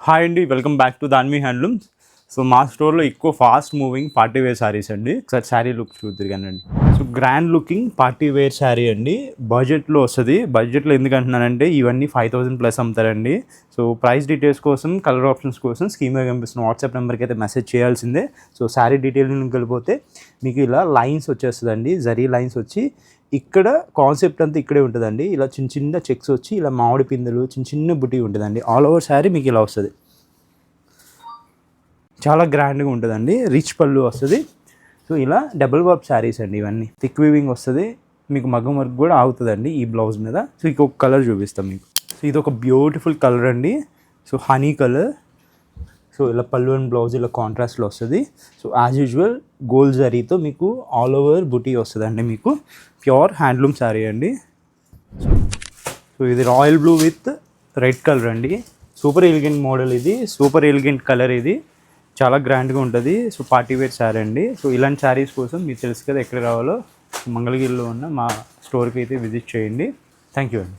Hi అండి, welcome back to Danvi handlooms. So మా స్టోర్లో ఎక్కువ fast moving party wear saris అండి. ఒకసారి శారీ లుక్ చూద్దరుగానండి. So grand looking party wear sari అండి, బడ్జెట్లో వస్తుంది. బడ్జెట్లో ఎందుకు అంటున్నానంటే ఇవన్నీ 5000 ప్లస్ అమ్ముతారండి. సో ప్రైస్ డీటెయిల్స్ కోసం, కలర్ ఆప్షన్స్ కోసం స్క్రీన్లో కనిపిస్తున్న వాట్సాప్ నెంబర్కి అయితే మెసేజ్ చేయాల్సిందే. సో శారీ డీటెయిల్కి వెళ్ళిపోతే మీకు ఇలా లైన్స్ వచ్చేస్తుందండి, జరీ లైన్స్ వచ్చి ఇక్కడ కాన్సెప్ట్ అంతా ఇక్కడే ఉంటుందండి. ఇలా చిన్న చిన్న చెక్స్ వచ్చి ఇలా మామిడి పిందెలు చిన్న చిన్న బుటీ ఉంటుందండి. ఆల్ ఓవర్ శారీ మీకు ఇలా వస్తుంది. చాలా గ్రాండ్గా ఉంటుందండి, రిచ్ పళ్ళు వస్తుంది. సో ఇలా డబుల్ వర్క్ శారీస్ అండి, ఇవన్నీ థిక్ వీవింగ్ వస్తుంది. మీకు మగ్గం వర్క్ కూడా ఆగుతుందండి ఈ బ్లౌజ్ మీద. సో ఇంకొక కలర్ చూపిస్తాం మీకు. సో ఇది ఒక బ్యూటిఫుల్ కలర్ అండి, సో హనీ కలర్. సో ఇలా పళ్ళు అండ్ బ్లౌజ్ ఇలా కాంట్రాస్ట్లో వస్తుంది. సో యాజ్ యూజువల్ గోల్డ్ జరీతో మీకు ఆల్ ఓవర్ బుటీ వస్తుందండి. మీకు ప్యూర్ హ్యాండ్లూమ్ శారీ అండి. సో ఇది royal blue with red colour అండి. సూపర్ ఎలిగెంట్ మోడల్ ఇది, సూపర్ ఎలిగెంట్ కలర్ ఇది, చాలా గ్రాండ్గా ఉంటుంది. సో పార్టీ వేర్ శారీ అండి. సో ఇలాంటి శారీస్ కోసం మీకు తెలుసు కదా ఎక్కడ రావాలో. మంగళగిరిలో ఉన్న మా స్టోర్కి అయితే విజిట్ చేయండి. థ్యాంక్ యూ అండి.